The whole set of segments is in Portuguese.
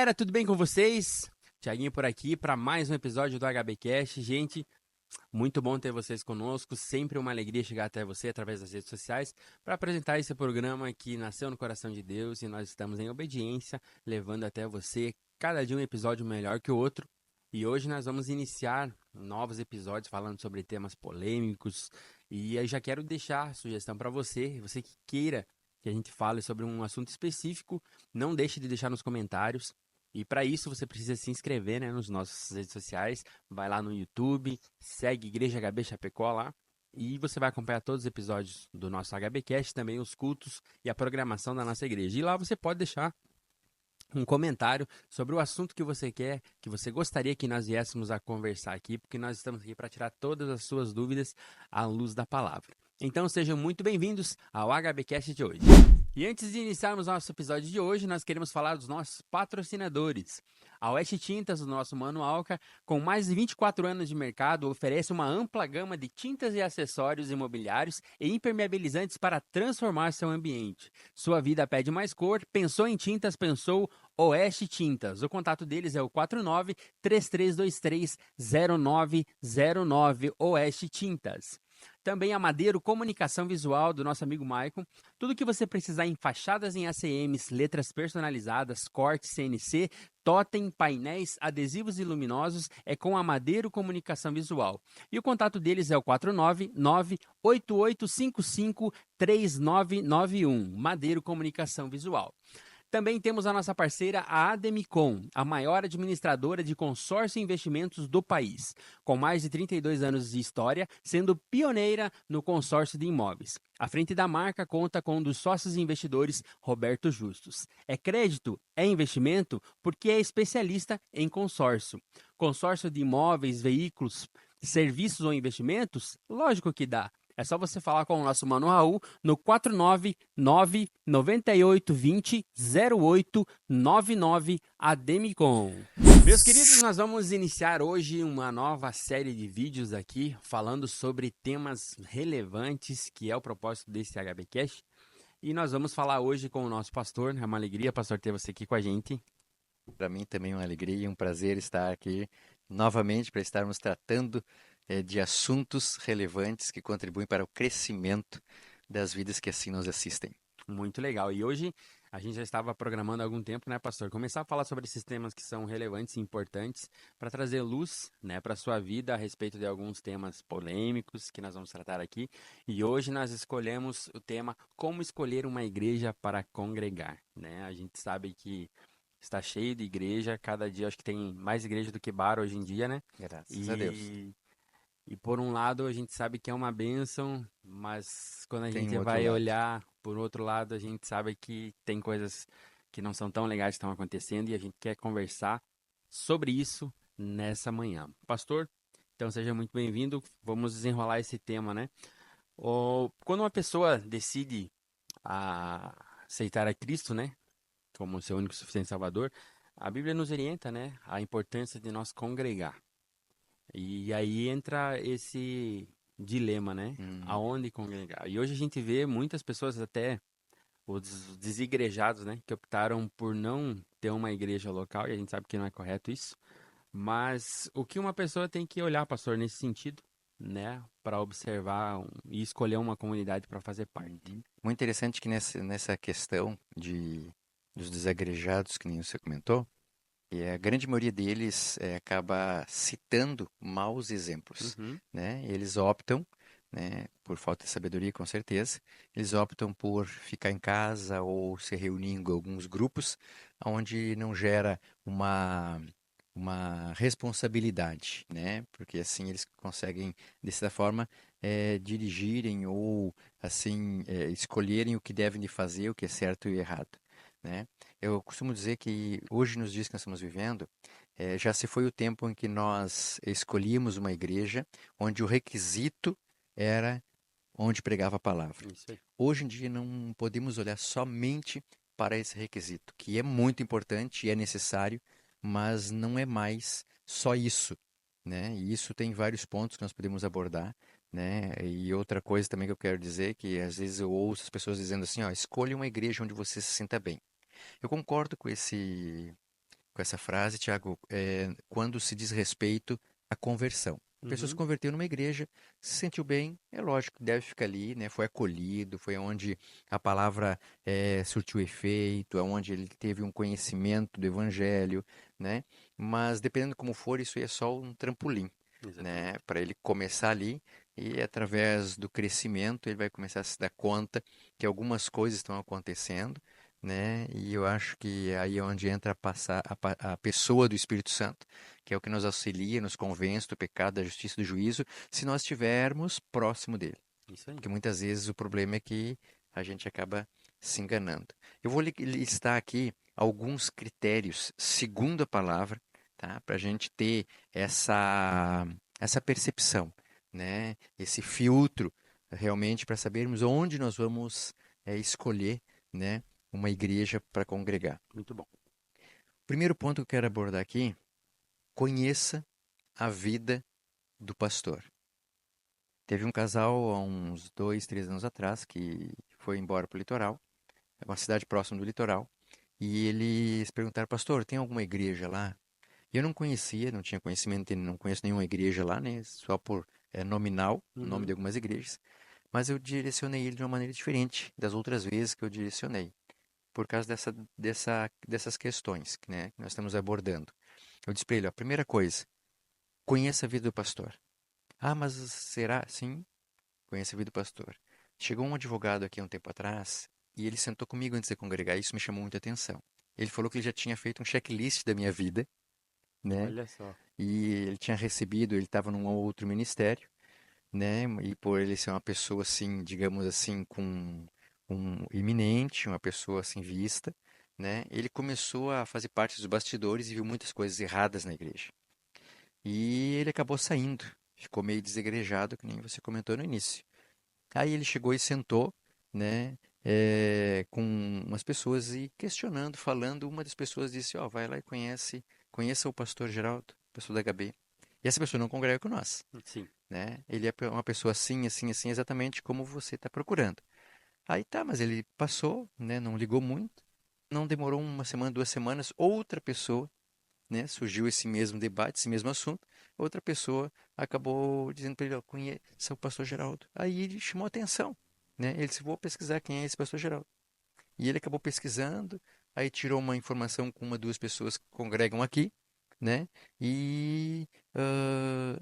galera, tudo bem com vocês? Tiaguinho por aqui para mais um episódio do HBcast. Gente, muito bom ter vocês conosco, sempre uma alegria chegar até você através das redes sociais para apresentar esse programa que nasceu no coração de Deus e nós estamos em obediência, levando até você cada dia um episódio melhor que o outro. E hoje nós vamos iniciar novos episódios falando sobre temas polêmicos e eu já quero deixar a sugestão para você que queira que a gente fale sobre um assunto específico, não deixe de deixar nos comentários. E para isso você precisa se inscrever, né, nos nossos redes sociais. Vai lá no YouTube, segue Igreja HB Chapecó lá. E você vai acompanhar todos os episódios do nosso HBcast, também os cultos e a programação da nossa igreja. E lá você pode deixar um comentário sobre o assunto que você quer, que você gostaria que nós viéssemos a conversar aqui, porque nós estamos aqui para tirar todas as suas dúvidas à luz da palavra. Então sejam muito bem-vindos ao HBcast de hoje. E antes de iniciarmos nosso episódio de hoje, nós queremos falar dos nossos patrocinadores. A Oeste Tintas, o nosso Mano Alca, com mais de 24 anos de mercado, oferece uma ampla gama de tintas e acessórios imobiliários e impermeabilizantes para transformar seu ambiente. Sua vida pede mais cor, pensou em tintas, pensou Oeste Tintas. O contato deles é o 49-3323-0909, Oeste Tintas. Também a Madeiro Comunicação Visual, do nosso amigo Maicon. Tudo que você precisar em fachadas em ACMs, letras personalizadas, cortes CNC, totem, painéis, adesivos e luminosos é com a Madeiro Comunicação Visual. E o contato deles é o 499-8855-3991, Madeiro Comunicação Visual. Também temos a nossa parceira, a Ademicon, a maior administradora de consórcio e investimentos do país, com mais de 32 anos de história, sendo pioneira no consórcio de imóveis. À frente da marca conta com um dos sócios e investidores, Roberto Justus. É crédito? É investimento? Porque é especialista em consórcio. Consórcio de imóveis, veículos, serviços ou investimentos? Lógico que dá. É só você falar com o nosso Mano Raul no 499-9820-0899 Ademicon. Meus queridos, nós vamos iniciar hoje uma nova série de vídeos aqui falando sobre temas relevantes, que é o propósito desse HBcast. E nós vamos falar hoje com o nosso pastor. É uma alegria, pastor, ter você aqui com a gente. Para mim também é uma alegria e um prazer estar aqui novamente para estarmos tratando de assuntos relevantes que contribuem para o crescimento das vidas que assim nos assistem. Muito legal. E hoje a gente já estava programando há algum tempo, né, pastor? Começar a falar sobre esses temas que são relevantes e importantes para trazer luz, né, para a sua vida a respeito de alguns temas polêmicos que nós vamos tratar aqui. E hoje nós escolhemos o tema Como escolher uma igreja para congregar, né? A gente sabe que está cheio de igreja, cada dia acho que tem mais igreja do que bar hoje em dia, né? Graças a Deus. E por um lado a gente sabe que é uma bênção, mas quando a Tem gente um outro vai lado. olhar por outro lado, a gente sabe que tem coisas que não são tão legais que estão acontecendo e a gente quer conversar sobre isso nessa manhã. Pastor, então seja muito bem-vindo. Vamos desenrolar esse tema, né? Quando uma pessoa decide aceitar a Cristo, né, como seu único e suficiente Salvador, a Bíblia nos orienta, né, a importância de nós congregar. E aí entra esse dilema, né? Hum, Aonde congregar? E hoje a gente vê muitas pessoas, até os desigrejados, né? Que optaram por não ter uma igreja local, e a gente sabe que não é correto isso. Mas o que uma pessoa tem que olhar, pastor, nesse sentido, né? Para observar e escolher uma comunidade para fazer parte. Muito interessante que nessa questão dos desagrejados, que nem você comentou, e a grande maioria deles acaba citando maus exemplos, Uhum, né? Eles optam, né, por falta de sabedoria, com certeza, eles optam por ficar em casa ou se reunir em alguns grupos, onde não gera uma responsabilidade, né? Porque assim eles conseguem, dessa forma, dirigirem ou assim escolherem o que devem de fazer, o que é certo e errado, né? Eu costumo dizer que hoje, nos dias que nós estamos vivendo, já se foi o tempo em que nós escolhíamos uma igreja onde o requisito era onde pregava a palavra. isso aí. Hoje em dia não podemos olhar somente para esse requisito, que é muito importante e é necessário, mas não é mais só isso, né? E isso tem vários pontos que nós podemos abordar, né? E outra coisa também que eu quero dizer, que às vezes eu ouço as pessoas dizendo assim, ó, escolha uma igreja onde você se sinta bem. Eu concordo com com essa frase, Tiago, quando se diz respeito à conversão. A pessoa se Uhum. converteu numa igreja, se sentiu bem, é lógico, deve ficar ali, né? Foi acolhido, foi onde a palavra surtiu efeito, onde ele teve um conhecimento do evangelho, né? Mas dependendo como for, isso aí é só um trampolim, né? Exatamente. Para ele começar ali e através do crescimento ele vai começar a se dar conta que algumas coisas estão acontecendo, né? E eu acho que aí é onde entra a pessoa do Espírito Santo, que é o que nos auxilia, nos convence do pecado, da justiça e do juízo, se nós estivermos próximo dele. Isso aí. Porque muitas vezes o problema é que a gente acaba se enganando. Eu vou listar aqui alguns critérios, segundo a palavra, tá? Para a gente ter essa percepção, né? Esse filtro, realmente, para sabermos onde nós vamos escolher, né? Uma igreja para congregar. Muito bom. O primeiro ponto que eu quero abordar aqui, conheça a vida do pastor. Teve um casal há uns 2, 3 anos atrás que foi embora para o litoral, é uma cidade próxima do litoral, e eles perguntaram, pastor, tem alguma igreja lá? E eu não conhecia, não tinha conhecimento, não conheço nenhuma igreja lá, né? Só por nominal, o nome de Uhum. algumas igrejas. Mas eu direcionei ele de uma maneira diferente das outras vezes que eu direcionei, por causa dessas questões, né, que nós estamos abordando. Eu disse para ele, ó, primeira coisa, conheça a vida do pastor. Ah, mas será? Sim, conheça a vida do pastor. Chegou um advogado aqui há um tempo atrás e ele sentou comigo antes de congregar. Isso me chamou muita atenção. Ele falou que ele já tinha feito um checklist da minha vida, né? Olha só. E ele tinha recebido, ele estava num outro ministério, né? E por ele ser uma pessoa assim, digamos assim, com um iminente, uma pessoa assim vista, né? Ele começou a fazer parte dos bastidores e viu muitas coisas erradas na igreja. E ele acabou saindo, ficou meio desegrejado, que nem você comentou no início. Aí ele chegou e sentou, né, com umas pessoas e questionando, falando. Uma das pessoas disse: Ó, vai lá e conheça o pastor Geraldo, pastor da HB. E essa pessoa não congrega com nós, Sim. né? Ele é uma pessoa assim, assim, assim, exatamente como você está procurando. Aí tá, mas ele passou, né, não ligou muito. Não demorou uma semana, 2 semanas, outra pessoa, né, surgiu esse mesmo debate, esse mesmo assunto. Outra pessoa acabou dizendo para ele, ó, conheça o pastor Geraldo. Aí ele chamou atenção, né? Ele disse, vou pesquisar quem é esse pastor Geraldo. E ele acabou pesquisando, aí tirou uma informação com uma, duas pessoas que congregam aqui, né? E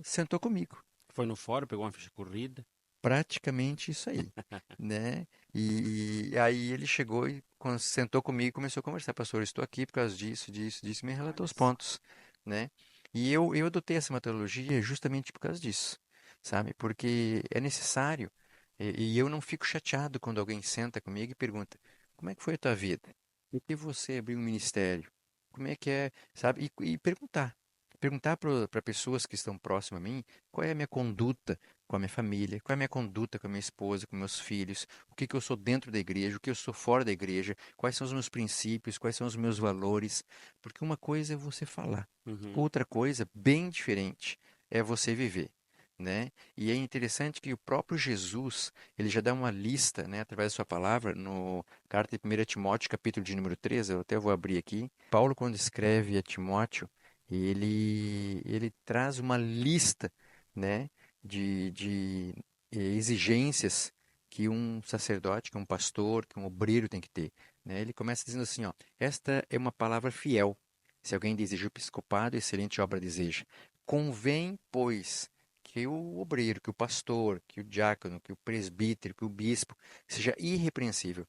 sentou comigo. Foi no fórum, pegou uma ficha corrida. Praticamente isso aí, né? E aí ele chegou e sentou comigo e começou a conversar. Pastor, eu estou aqui por causa disso, disso, disso. Me relatou Olha os só. pontos, né? E eu adotei essa metodologia justamente por causa disso, sabe? Porque é necessário. E eu não fico chateado quando alguém senta comigo e pergunta: como é que foi a tua vida? Por que você abriu um ministério? Como é que é, sabe? E perguntar. Perguntar para pessoas que estão próximas a mim qual é a minha conduta com a minha família, qual é a minha conduta com a minha esposa, com meus filhos, o que que eu sou dentro da igreja, o que eu sou fora da igreja, quais são os meus princípios, quais são os meus valores. Porque uma coisa é você falar, Uhum. outra coisa, bem diferente, é você viver. Né? E é interessante que o próprio Jesus, ele já dá uma lista, né, através da sua palavra, no carta de 1 Timóteo, capítulo de número 13, eu até vou abrir aqui. Paulo, quando escreve a Timóteo, ele traz uma lista, né, de exigências que um sacerdote, que um pastor, que um obreiro tem que ter, né? Ele começa dizendo assim, ó, esta é uma palavra fiel. Se alguém deseja o episcopado, excelente obra deseja. Convém, pois, que o obreiro, que o pastor, que o diácono, que o presbítero, que o bispo seja irrepreensível,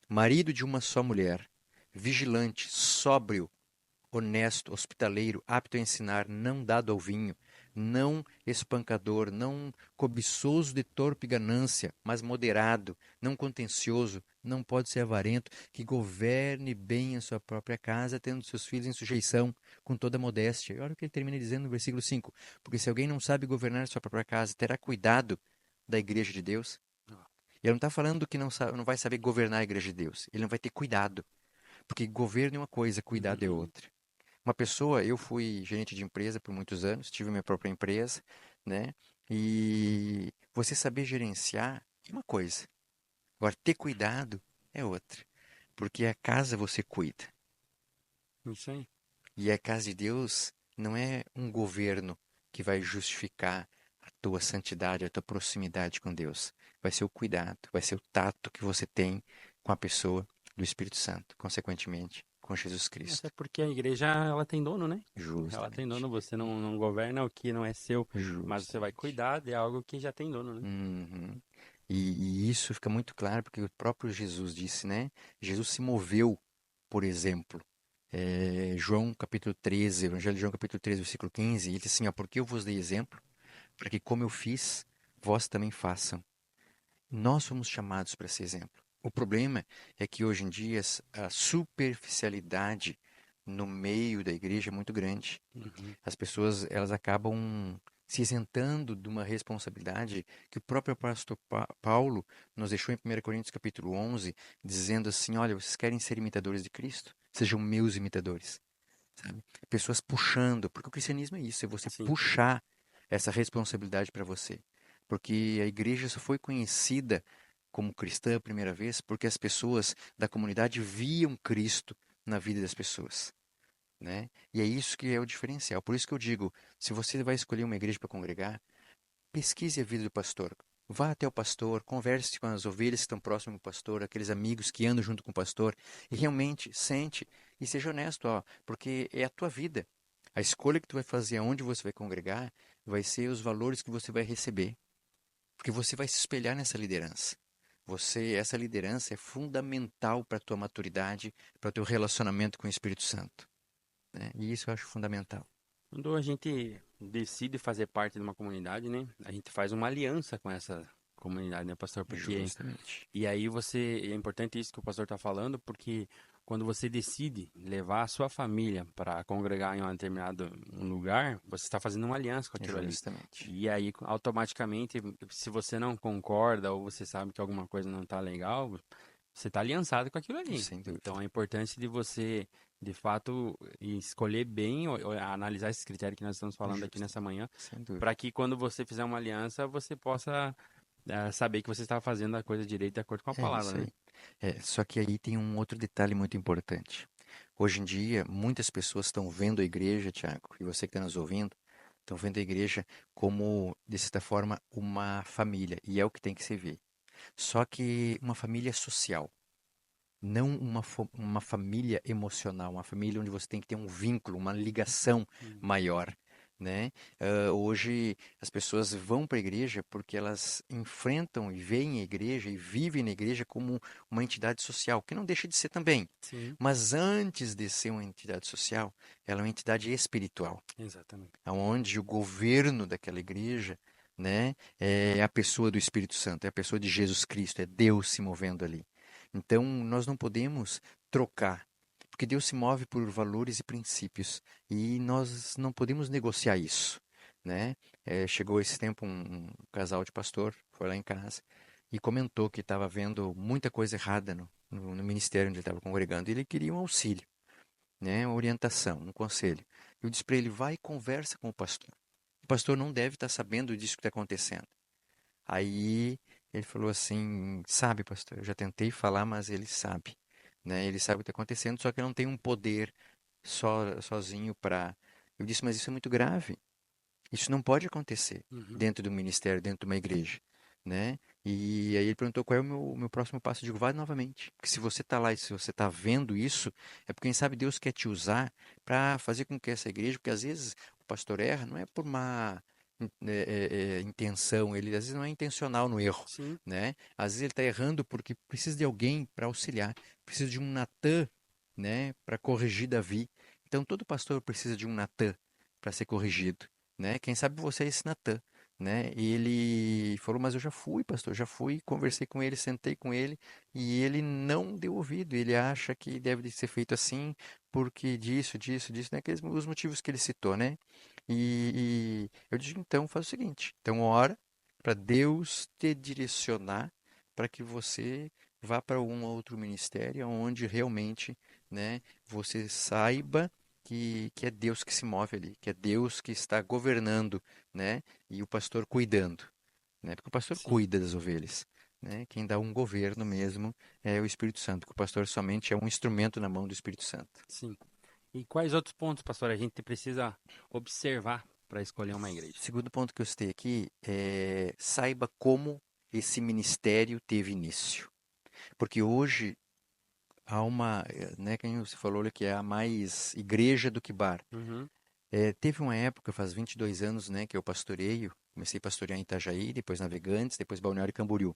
marido de uma só mulher, vigilante, sóbrio, honesto, hospitaleiro, apto a ensinar, não dado ao vinho, não espancador, não cobiçoso de torpe ganância, mas moderado, não contencioso, não pode ser avarento, que governe bem a sua própria casa, tendo seus filhos em sujeição, com toda modéstia. E olha o que ele termina dizendo no versículo 5: porque se alguém não sabe governar a sua própria casa, terá cuidado da igreja de Deus. Ele não está falando que não vai saber governar a igreja de Deus. Ele não vai ter cuidado. Porque governo é uma coisa, cuidado é Uhum. outra. Uma pessoa, eu fui gerente de empresa por muitos anos, tive minha própria empresa, né? E você saber gerenciar é uma coisa. Agora, ter cuidado é outra. Porque a casa você cuida, Isso aí. E a casa de Deus não é um governo que vai justificar a tua santidade, a tua proximidade com Deus. Vai ser o cuidado, vai ser o tato que você tem com a pessoa do Espírito Santo, consequentemente, com Jesus Até Cristo. porque a igreja, ela tem dono, né? Ela tem Justamente. dono, você não governa o que não é seu, mas você vai Justamente. cuidar de algo que já tem dono, né? Uhum. E isso fica muito claro porque o próprio Jesus disse, né? Jesus se moveu, por exemplo. João capítulo 13, Evangelho de João capítulo 13, versículo 15, ele diz assim, ó, porque eu vos dei exemplo, para que como eu fiz, vós também façam. Nós fomos chamados para ser exemplo. O problema é que hoje em dia a superficialidade no meio da igreja é muito grande. Uhum. As pessoas elas acabam se isentando de uma responsabilidade que o próprio apóstolo Paulo nos deixou em 1 Coríntios capítulo 11, dizendo assim, olha, vocês querem ser imitadores de Cristo? Sejam meus imitadores, sabe? Pessoas puxando, porque o cristianismo é isso, é você Sim. puxar essa responsabilidade para você. Porque a igreja só foi conhecida como cristã a primeira vez porque as pessoas da comunidade viam Cristo na vida das pessoas, né? E é isso que é o diferencial. Por isso que eu digo, se você vai escolher uma igreja para congregar, pesquise a vida do pastor. Vá até o pastor, converse com as ovelhas que estão próximas do pastor, aqueles amigos que andam junto com o pastor, e realmente sente e seja honesto, ó, porque é a tua vida. A escolha que tu vai fazer aonde você vai congregar vai ser os valores que você vai receber, porque você vai se espelhar nessa liderança. Essa liderança é fundamental para a tua maturidade, para o teu relacionamento com o Espírito Santo, né? E isso eu acho fundamental. Quando a gente decide fazer parte de uma comunidade, né? A gente faz uma aliança com essa comunidade, né, pastor? Porque Justamente. e aí é importante isso que o pastor está falando, porque quando você decide levar a sua família para congregar em um determinado lugar, você está fazendo uma aliança com aquilo ali. Justamente. E aí, automaticamente, se você não concorda ou você sabe que alguma coisa não está legal, você está aliançado com aquilo ali. Sem Então, dúvida. a importância de você, de fato, escolher bem, ou analisar esses critérios que nós estamos falando aqui nessa Justamente. manhã, Sem dúvida. para que quando você fizer uma aliança, você possa saber que você está fazendo a coisa direito de acordo com a É palavra, isso né? aí. Só que aí tem um outro detalhe muito importante. Hoje em dia, muitas pessoas estão vendo a igreja, Tiago, e você que está nos ouvindo, estão vendo a igreja como, de certa forma, uma família. E é o que tem que se ver. Só que uma família social. Não uma família emocional, uma família onde você tem que ter um vínculo, uma ligação Hum. maior, né? Hoje as pessoas vão para a igreja porque elas enfrentam e veem a igreja e vivem na igreja como uma entidade social, que não deixa de ser também. Sim, Mas antes de ser uma entidade social, ela é uma entidade espiritual, exatamente. onde o governo daquela igreja, né, é a pessoa do Espírito Santo, é a pessoa de Jesus Cristo, é Deus se movendo ali. Então, nós não podemos trocar, porque Deus se move por valores e princípios, e nós não podemos negociar isso, né? Chegou esse tempo um casal de pastor, foi lá em casa, e comentou que estava vendo muita coisa errada no ministério onde ele estava congregando, e ele queria um auxílio, né? Uma orientação, um conselho. Eu disse para ele, vai e conversa com o pastor. O pastor não deve estar sabendo disso que está acontecendo. Aí ele falou assim, sabe, pastor, eu já tentei falar, mas ele sabe, né? Ele sabe o que está acontecendo, só que não tem um poder sozinho para. Eu disse, mas isso é muito grave. Isso não pode acontecer Uhum. dentro do ministério, dentro de uma igreja, né? E aí ele perguntou qual é o meu próximo passo. Eu digo, vai novamente. Porque se você está lá e se você está vendo isso, é porque quem sabe Deus quer te usar para fazer com que essa igreja, porque às vezes o pastor erra, não é por má intenção, ele às vezes não é intencional no erro, Sim, né? Às vezes ele está errando porque precisa de alguém para auxiliar, precisa de um Natã, né, para corrigir Davi. Então todo pastor precisa de um Natã para ser corrigido, né? Quem sabe você é esse Natan, né? E ele falou, mas eu já fui, pastor, já fui, conversei com ele, sentei com ele, e ele não deu ouvido. Ele acha que deve de ser feito assim, porque disso, né? Aqueles os motivos que ele citou, né? E eu digo, então, faz o seguinte, então ora para Deus te direcionar para que você vá para um outro ministério onde realmente, né, você saiba que é Deus que se move ali, que é Deus que está governando, né? E o pastor cuidando, né? Porque o pastor sim, cuida das ovelhas, né? Quem dá um governo mesmo é o Espírito Santo, que o pastor somente é um instrumento na mão do Espírito Santo. sim. E quais outros pontos, pastor, a gente precisa observar para escolher uma igreja? Segundo ponto que eu citei aqui é saiba como esse ministério teve início. Porque hoje há uma, né, quem você falou ali que é a mais igreja do que bar. Uhum. Teve uma época, faz 22 anos, né, que eu pastoreio. Comecei a pastorear em Itajaí, depois Navegantes, depois Balneário Camboriú.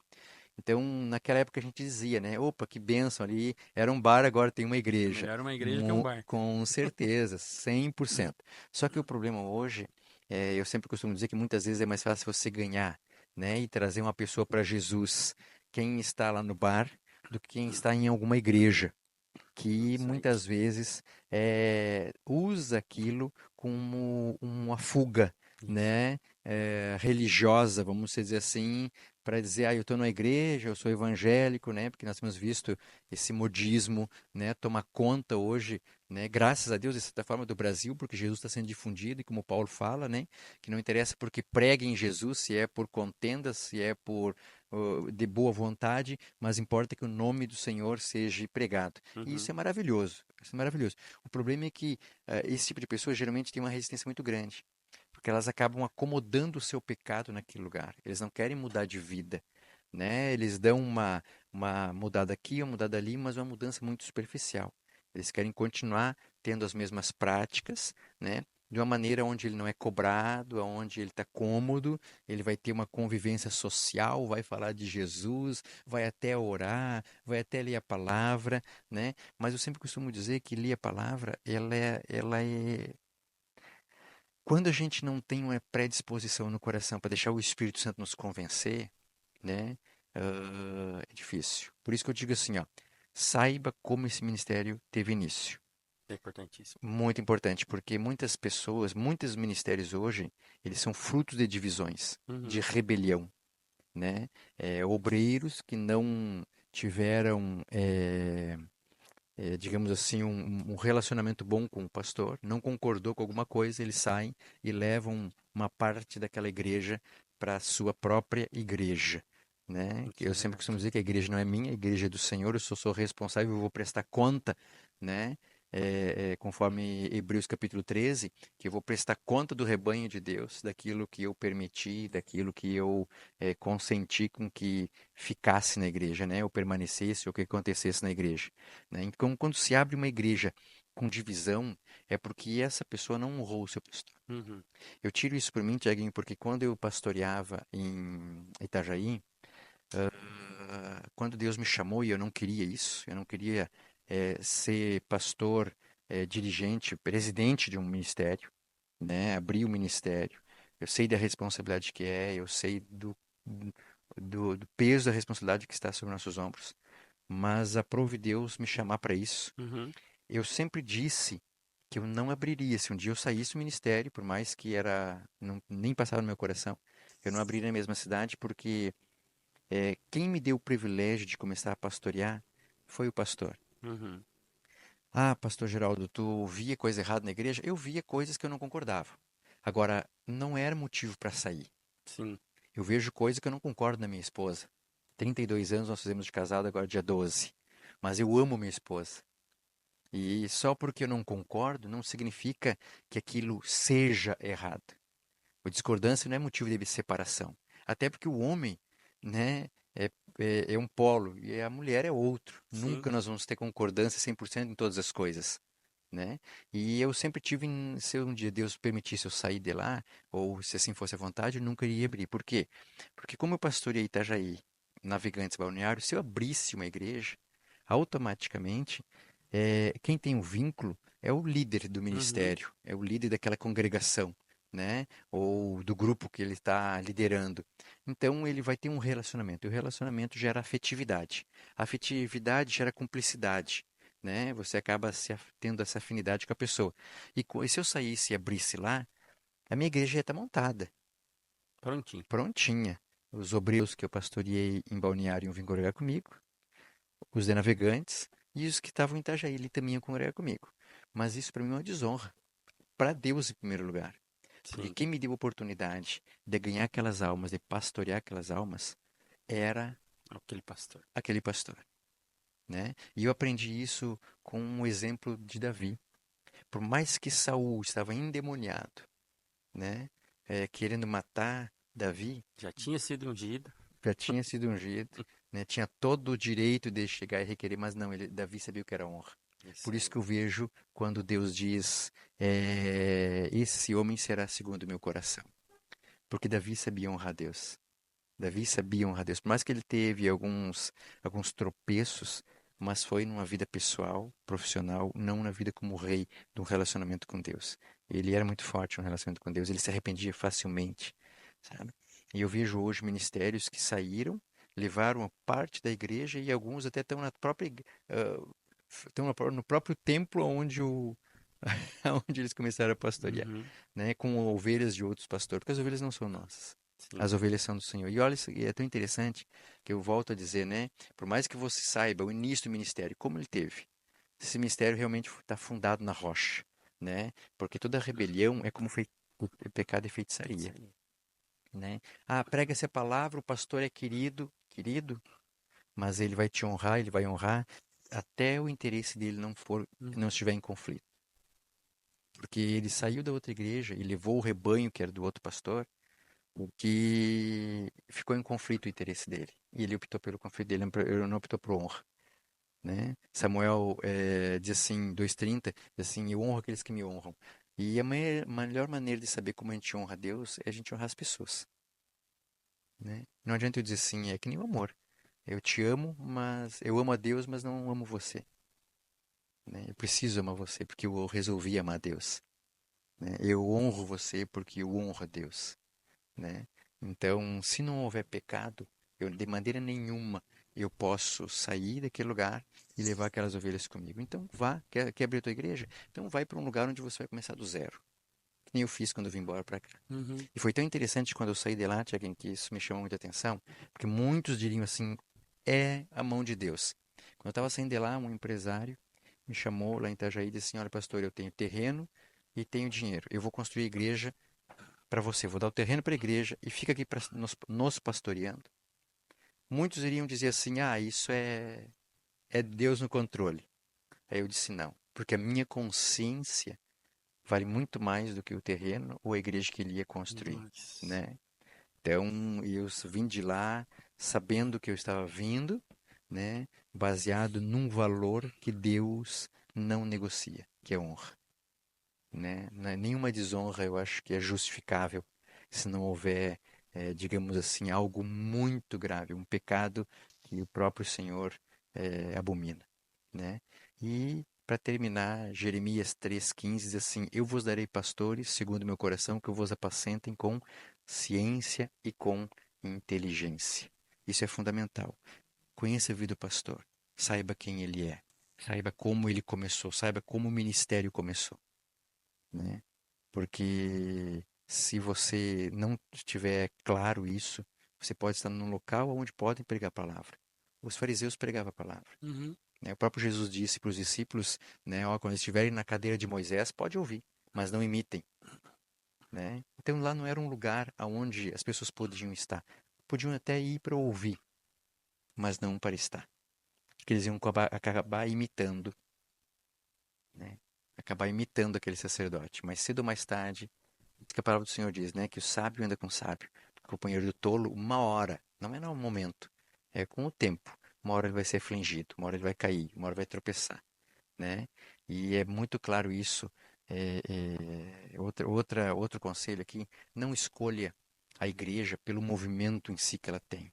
Então, naquela época a gente dizia, né, opa, que bênção ali, era um bar, agora tem uma igreja. Melhor uma igreja que um bar. Com certeza, 100%. Só que o problema hoje, eu sempre costumo dizer que muitas vezes é mais fácil você ganhar, né, e trazer uma pessoa para Jesus, quem está lá no bar, do que quem está em alguma igreja que Isso aí. muitas vezes usa aquilo como uma fuga, Isso. né, religiosa, vamos dizer assim, para dizer, eu estou na igreja, eu sou evangélico, né, porque nós temos visto esse modismo, né, tomar conta hoje, né, graças a Deus, de certa forma, do Brasil, porque Jesus está sendo difundido, e como Paulo fala, né, que não interessa porque preguem Jesus, se é por contendas, se é por de boa vontade, mas importa que o nome do Senhor seja pregado. E Uhum. isso é maravilhoso. Isso é maravilhoso. O problema é que esse tipo de pessoa geralmente tem uma resistência muito grande, porque elas acabam acomodando o seu pecado naquele lugar. Eles não querem mudar de vida, né? Eles dão uma mudada aqui, uma mudada ali, mas uma mudança muito superficial. Eles querem continuar tendo as mesmas práticas, né? De uma maneira onde ele não é cobrado, onde ele está cômodo, ele vai ter uma convivência social, vai falar de Jesus, vai até orar, vai até ler a palavra, né? Mas eu sempre costumo dizer que ler a palavra, ela é quando a gente não tem uma predisposição no coração para deixar o Espírito Santo nos convencer, né? É difícil. Por isso que eu digo assim, ó, saiba como esse ministério teve início. É importantíssimo. Muito importante, porque muitas pessoas, muitos ministérios hoje, eles são frutos de divisões, de Uhum. rebelião, né? Obreiros que não tiveram, digamos assim, um relacionamento bom com o pastor, não concordou com alguma coisa, eles saem e levam uma parte daquela igreja para a sua própria igreja, né? Isso Eu é sempre verdade. costumo dizer que a igreja não é minha, a igreja é do Senhor, eu sou responsável, eu vou prestar conta, né? Conforme Hebreus capítulo 13, que eu vou prestar conta do rebanho de Deus, daquilo que eu permiti, daquilo que eu consenti com que ficasse na igreja, né? Ou permanecesse, ou que acontecesse na igreja, né? Então, quando se abre uma igreja com divisão, é porque essa pessoa não honrou o seu pastor. Uhum. Eu tiro isso por mim, Tiaguinho, porque quando eu pastoreava em Itajaí, quando Deus me chamou e eu não queria isso, eu não queria ser pastor, dirigente, presidente de um ministério, né? Abrir o ministério. Eu sei da responsabilidade que é, eu sei do peso da responsabilidade que está sobre nossos ombros. Mas aprove Deus me chamar para isso. Uhum. Eu sempre disse que eu não abriria. Se um dia eu saísse do ministério, por mais que nem passava no meu coração, eu não abriria na mesma cidade, porque quem me deu o privilégio de começar a pastorear foi o pastor. Uhum. Ah, pastor Geraldo, tu via coisa errada na igreja? Eu via coisas que eu não concordava. Agora, não era motivo para sair. Sim. Eu vejo coisa que eu não concordo na minha esposa. 32 anos nós fizemos de casado, agora dia 12. Mas eu amo minha esposa. E só porque eu não concordo não significa que aquilo seja errado. A discordância não é motivo de separação. Até porque o homem, né, é um polo e a mulher é outro. Sim. Nunca nós vamos ter concordância 100% em todas as coisas, né? E eu sempre tive, se um dia Deus permitisse eu sair de lá, ou se assim fosse a vontade, eu nunca iria abrir. Por quê? Porque como eu pastoreei Itajaí, Navegantes Balneário, se eu abrisse uma igreja, automaticamente, quem tem um vínculo é o líder do Uhum. ministério, é o líder daquela congregação, né? Ou do grupo que ele está liderando. Então ele vai ter um relacionamento, e o relacionamento gera afetividade. A afetividade gera cumplicidade, né? Você acaba tendo essa afinidade com a pessoa. E se eu saísse e abrisse lá, a minha igreja ia estar montada, Prontinho. prontinha. Os obreiros que eu pastoreei em Balneário iam vir congregar comigo, os de Navegantes e os que estavam em Itajaí ali também iam congregar comigo. Mas isso para mim é uma desonra. Para Deus em primeiro lugar. Porque Sim. quem me deu a oportunidade de ganhar aquelas almas, de pastorear aquelas almas, era Aquele pastor. aquele pastor, né? E eu aprendi isso com um exemplo de Davi. Por mais que Saul estava endemoniado, né, querendo matar Davi, Já tinha sido ungido. já tinha sido ungido, né, tinha todo o direito de chegar e requerer, mas não, Davi sabia o que era honra. Isso Por isso aí. que eu vejo quando Deus diz, esse homem será segundo o meu coração. Porque Davi sabia honrar Deus. Davi sabia honrar Deus. Por mais que ele teve alguns tropeços, mas foi numa vida pessoal, profissional, não na vida como rei, de um relacionamento com Deus. Ele era muito forte no relacionamento com Deus, ele se arrependia facilmente, sabe? E eu vejo hoje ministérios que saíram, levaram a parte da igreja e alguns até estão na própria, estão no próprio templo onde onde eles começaram a pastorear, Uhum. né? Com ovelhas de outros pastores, porque as ovelhas não são nossas. Sim. As ovelhas são do Senhor. E olha, e é tão interessante que eu volto a dizer, né? Por mais que você saiba o início do ministério, como ele teve, esse ministério realmente está fundado na rocha, né? Porque toda rebelião é como pecado e Isso feitiçaria, aí. né? Ah, prega-se a palavra, o pastor é querido, querido, mas ele vai te honrar, ele vai honrar até o interesse dele Hum. não estiver em conflito. Porque ele saiu da outra igreja e levou o rebanho que era do outro pastor, o que ficou em conflito o interesse dele. E ele optou pelo conflito dele, ele não optou por honra, né? Samuel diz assim, 2:30, diz assim, eu honro aqueles que me honram. E a melhor maneira de saber como a gente honra a Deus é a gente honrar as pessoas, né? Não adianta eu dizer assim, é que nem o amor. Eu te amo, mas eu amo a Deus, mas não amo você, né? Eu preciso amar você porque eu resolvi amar a Deus, né? Eu honro você porque eu honro a Deus, né? Então, se não houver pecado, de maneira nenhuma eu posso sair daquele lugar e levar aquelas ovelhas comigo. Então, vá, quer abrir a tua igreja? Então, vai para um lugar onde você vai começar do zero. Que nem eu fiz quando eu vim embora para cá. Uhum. E foi tão interessante quando eu saí de lá, Tiaguinho, que isso me chamou muita atenção, porque muitos diriam assim, é a mão de Deus. Quando eu estava saindo de lá, um empresário me chamou lá em Itajaí e disse assim, olha, pastor, eu tenho terreno e tenho dinheiro. Eu vou construir a igreja para você, vou dar o terreno para a igreja e fica aqui nos pastoreando. Muitos iriam dizer assim: ah, isso é Deus no controle. Aí eu disse: não, porque a minha consciência vale muito mais do que o terreno ou a igreja que ele ia construir, Nossa. né? Então eu vim de lá sabendo que eu estava vindo, né? Baseado num valor que Deus não negocia, que é honra, né? Nenhuma desonra eu acho que é justificável se não houver, digamos assim, algo muito grave, um pecado que o próprio Senhor abomina, né? E para terminar, Jeremias 3,15 diz assim: Eu vos darei pastores segundo meu coração, que vos apacentem com ciência e com inteligência. Isso é fundamental. Conheça a vida do pastor, saiba quem ele é, saiba como ele começou, saiba como o ministério começou, né? Porque se você não tiver claro isso, você pode estar num local onde podem pregar a palavra. Os fariseus pregavam a palavra, Uhum. né? O próprio Jesus disse para os discípulos, né, ó, quando estiverem na cadeira de Moisés, pode ouvir, mas não imitem, né? Então lá não era um lugar aonde as pessoas podiam estar. Podiam até ir para ouvir, mas não para estar. Porque eles iam acabar imitando, né? Acabar imitando aquele sacerdote. Mas cedo ou mais tarde, que a palavra do Senhor diz, né? Que o sábio anda com o sábio, o companheiro do tolo, uma hora, não é no momento, é com o tempo. Uma hora ele vai ser afligido, uma hora ele vai cair, uma hora vai tropeçar, né? E é muito claro isso. Outro conselho aqui: não escolha a igreja pelo movimento em si que ela tem.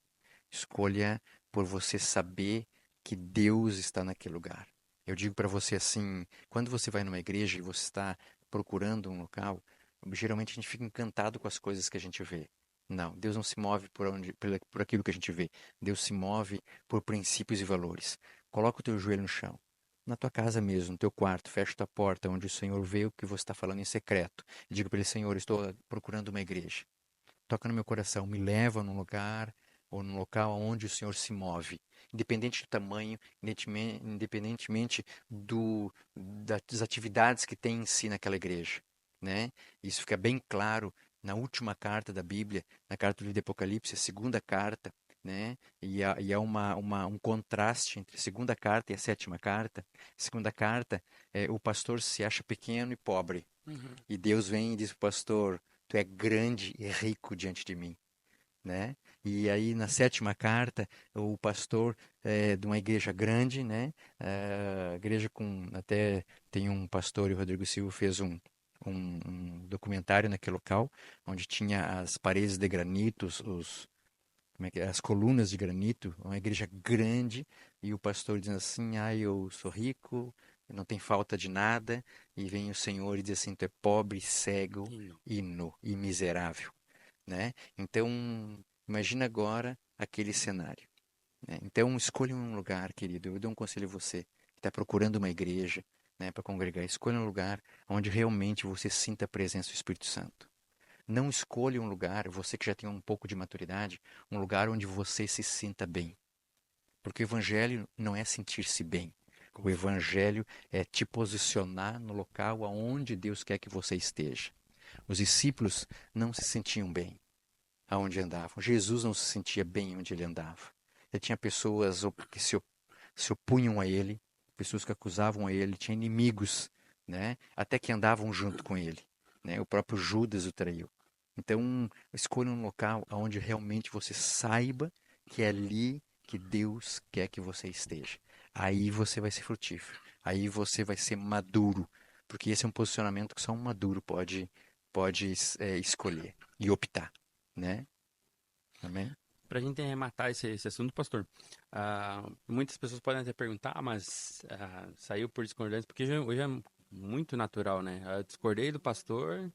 Escolha por você saber que Deus está naquele lugar. Eu digo para você assim, quando você vai numa igreja e você está procurando um local, geralmente a gente fica encantado com as coisas que a gente vê. Não, Deus não se move por aquilo que a gente vê. Deus se move por princípios e valores. Coloca o teu joelho no chão. Na tua casa mesmo, no teu quarto, fecha tua porta, onde o Senhor vê o que você está falando em secreto. E diga para ele: Senhor, estou procurando uma igreja. Toca no meu coração, me leva num lugar ou num local onde o Senhor se move, independente do tamanho, independentemente das atividades que tem em si naquela igreja, né? Isso fica bem claro na última carta da Bíblia, na carta do livro de Apocalipse, a segunda carta, né? E há um contraste entre a segunda carta e a sétima carta. Segunda carta, o pastor se acha pequeno e pobre. Uhum. E Deus vem e diz para o pastor, tu é grande e rico diante de mim, né? E aí na sétima carta, o pastor de uma igreja grande, né? Igreja com até tem um pastor, e o Rodrigo Silva fez um documentário naquele local, onde tinha as paredes de granito, como é que é? As colunas de granito, uma igreja grande, e o pastor dizendo assim, eu sou rico, não tem falta de nada, e vem o Senhor e diz assim, tu é pobre, cego, E não. e nu, e miserável, né? Então, imagina agora aquele cenário, né? Então, escolha um lugar, querido, eu dou um conselho a você, que está procurando uma igreja, né, para congregar, escolha um lugar onde realmente você sinta a presença do Espírito Santo. Não escolha um lugar, você que já tem um pouco de maturidade, um lugar onde você se sinta bem. Porque o evangelho não é sentir-se bem. O Com certeza. evangelho é te posicionar no local aonde Deus quer que você esteja. Os discípulos não se sentiam bem aonde andavam. Jesus não se sentia bem onde ele andava. Ele tinha pessoas que se opunham a ele, pessoas que acusavam a ele, tinha inimigos, né? Até que andavam junto com ele, né? O próprio Judas o traiu. Então, escolha um local onde realmente você saiba que é ali que Deus quer que você esteja. Aí você vai ser frutífero. Aí você vai ser maduro, porque esse é um posicionamento que só um maduro pode escolher e optar, né? Amém? Para a gente arrematar esse assunto, pastor, muitas pessoas podem até perguntar, mas saiu por discordância, porque hoje é muito natural, né? Eu discordei do pastor,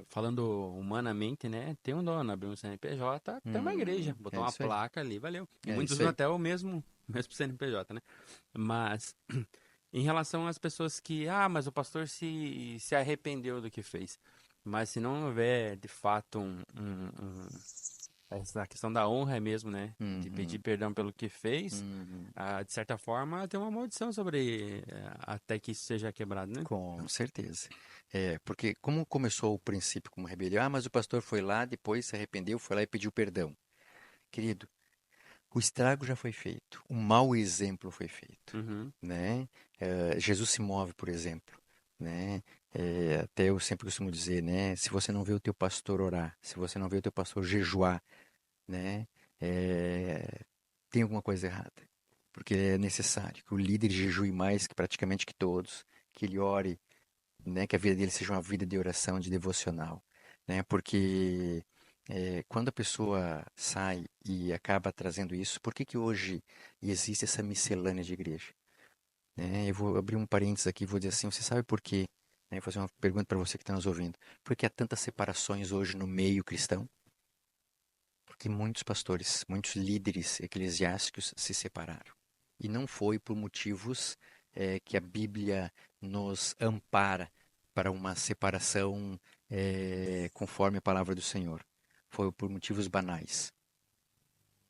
falando humanamente, né? Tem um dono, abriu um CNPJ, tem uma igreja, botou É uma isso aí. placa ali, valeu. E É muitos isso usam aí. até o mesmo CNPJ, né? Mas em relação às pessoas que, mas o pastor se arrependeu do que fez. Mas se não houver de fato essa questão da honra é mesmo, né? De pedir Uhum, perdão pelo que fez, uhum. de certa forma tem uma maldição sobre até que isso seja quebrado, né? Com certeza. Porque como começou o princípio como rebelião, mas o pastor foi lá, depois se arrependeu, foi lá e pediu perdão. Querido, o estrago já foi feito, o mau exemplo foi feito, Uhum. né? Jesus se move, por exemplo, né? Até eu sempre costumo dizer, né? Se você não vê o teu pastor orar, se você não vê o teu pastor jejuar, né? Tem alguma coisa errada. Porque é necessário que o líder jejue mais que praticamente que todos, que ele ore, né? Que a vida dele seja uma vida de oração, de devocional, né? Porque quando a pessoa sai e acaba trazendo isso, por que que hoje existe essa miscelânea de igreja? Né? Eu vou abrir um parênteses aqui e vou dizer assim, você sabe por quê? Né? Vou fazer uma pergunta para você que está nos ouvindo. Por que há tantas separações hoje no meio cristão? Porque muitos pastores, muitos líderes eclesiásticos se separaram. E não foi por motivos que a Bíblia nos ampara para uma separação conforme a palavra do Senhor. Foi por motivos banais.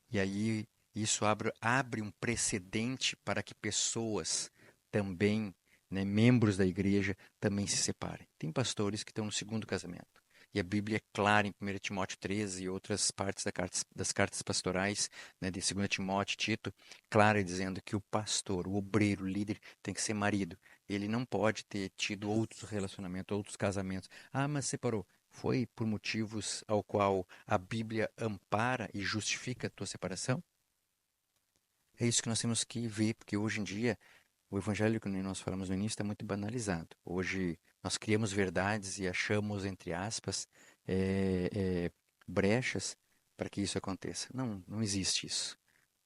E aí isso abre um precedente para que pessoas também, né, membros da igreja, também se separem. Tem pastores que estão no segundo casamento. E a Bíblia é clara em 1 Timóteo 13 e outras partes das cartas pastorais, né, de 2 Timóteo e Tito, clara dizendo que o pastor, o obreiro, o líder, tem que ser marido. Ele não pode ter tido outros relacionamentos, outros casamentos. Mas separou. Foi por motivos ao qual a Bíblia ampara e justifica a tua separação? É isso que nós temos que ver, porque hoje em dia o evangelho, que nós falamos no início, está muito banalizado. Hoje nós criamos verdades e achamos, entre aspas, é, é, brechas para que isso aconteça. Não, não existe isso,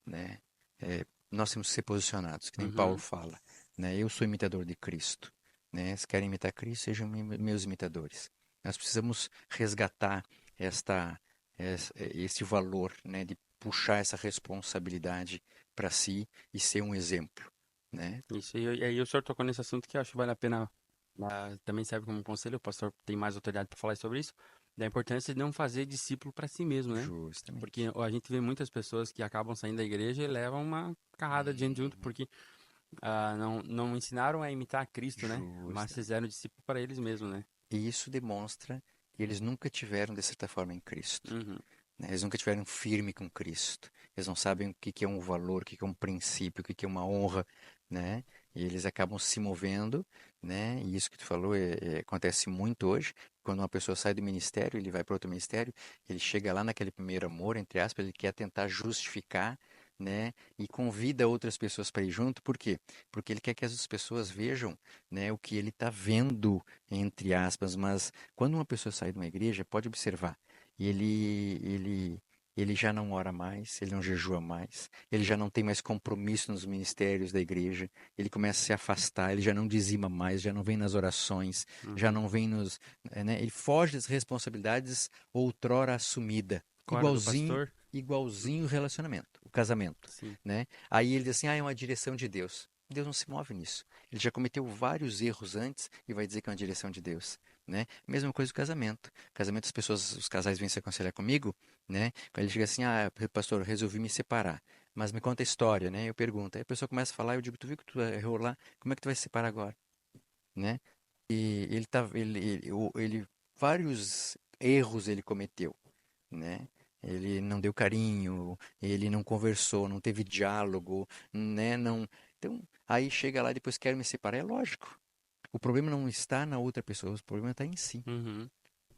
né? Nós temos que ser posicionados, que nem Paulo Uhum. fala, né? Eu sou imitador de Cristo, né? Se querem imitar Cristo, sejam meus imitadores. Nós precisamos resgatar este valor, né? De puxar essa responsabilidade para si e ser um exemplo, né? Isso, e aí o senhor tocou nesse assunto que eu acho que vale a pena, também serve como conselho, o pastor tem mais autoridade para falar sobre isso, da importância de não fazer discípulo para si mesmo, né? Porque Justamente. a gente vê muitas pessoas que acabam saindo da igreja e levam uma carrada de gente junto, Uhum. porque não ensinaram a imitar Cristo, né? Mas Justamente. fizeram discípulo para eles mesmos, né? E isso demonstra que eles nunca tiveram, de certa forma, em Cristo. Uhum. né? Eles nunca tiveram firme com Cristo. Eles não sabem o que que é um valor, o que que é um princípio, o que que é uma honra, né? E eles acabam se movendo, né? E isso que tu falou acontece muito hoje. Quando uma pessoa sai do ministério, ele vai para outro ministério, ele chega lá naquele primeiro amor, entre aspas, ele quer tentar justificar, né? E convida outras pessoas para ir junto. Por quê? Porque ele quer que as pessoas vejam, né, o que ele está vendo, entre aspas. Mas quando uma pessoa sai de uma igreja, pode observar, ele já não ora mais, ele não jejua mais, ele já não tem mais compromisso nos ministérios da igreja, ele começa a se afastar, ele já não dizima mais, já não vem nas orações, já Uhum. não vem nos, né, ele foge das responsabilidades outrora assumida, Corda do pastor? igualzinho o relacionamento, o casamento, Sim. né? Aí ele diz assim, é uma direção de Deus. Deus não se move nisso. Ele já cometeu vários erros antes e vai dizer que é uma direção de Deus, né? Mesma coisa do casamento. Casamento, as pessoas, os casais vêm se aconselhar comigo, né? Quando ele chega assim, pastor, resolvi me separar. Mas me conta a história, né? Eu pergunto. Aí a pessoa começa a falar, eu digo, tu viu que tu errou lá? Como é que tu vai se separar agora? Né? E vários erros ele cometeu, né? Ele não deu carinho, ele não conversou, não teve diálogo, né? Não. Então, aí chega lá e depois quer me separar, é lógico. O problema não está na outra pessoa, o problema está em si. Uhum.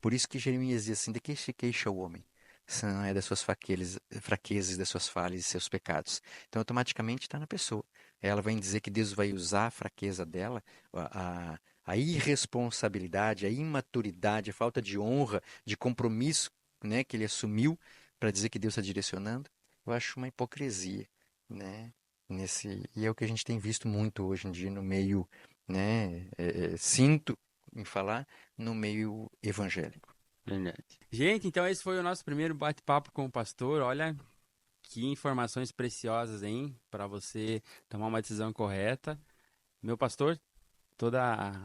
Por isso que Jeremias diz assim: de que se queixa o homem? São das suas fraquezas, das suas falhas e seus pecados. Então, automaticamente está na pessoa. Ela vai dizer que Deus vai usar a fraqueza dela, a irresponsabilidade, a imaturidade, a falta de honra, de compromisso, né, que ele assumiu para dizer que Deus está direcionando. Eu acho uma hipocrisia, né? E é o que a gente tem visto muito hoje em dia no meio, né? Sinto em falar no meio evangélico. Verdade. Gente, então esse foi o nosso primeiro bate-papo com o pastor. Olha que informações preciosas, hein? Para você tomar uma decisão correta. Meu pastor, toda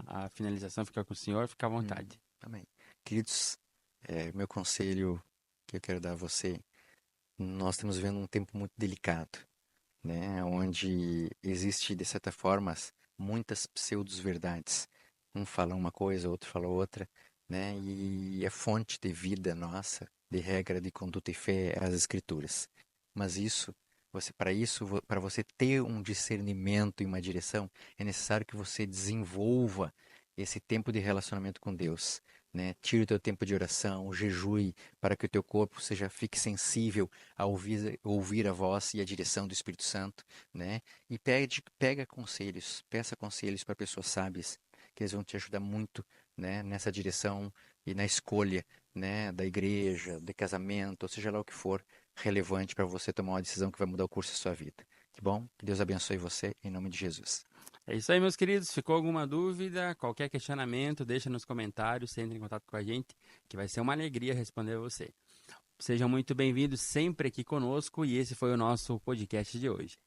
a finalização fica com o senhor, fica à Hum, vontade. amém. Queridos, meu conselho que eu quero dar a você, nós estamos vivendo um tempo muito delicado, né? Onde existe, de certa forma, muitas pseudos-verdades. Um fala uma coisa, outro fala outra, né? E a fonte de vida nossa, de regra de conduta e fé, é as Escrituras. Mas para você ter um discernimento e uma direção, é necessário que você desenvolva esse tempo de relacionamento com Deus, né? Tire o teu tempo de oração, jejue, para que o teu corpo fique sensível a ouvir a voz e a direção do Espírito Santo, né? E pega conselhos, peça conselhos para pessoas sábias, que eles vão te ajudar muito, né, nessa direção e na escolha, né, da igreja, de casamento, ou seja lá o que for relevante para você tomar uma decisão que vai mudar o curso da sua vida. Que bom? Que Deus abençoe você em nome de Jesus. É isso aí, meus queridos. Ficou alguma dúvida, qualquer questionamento, deixa nos comentários, entre em contato com a gente, que vai ser uma alegria responder a você. Sejam muito bem-vindos sempre aqui conosco e esse foi o nosso podcast de hoje.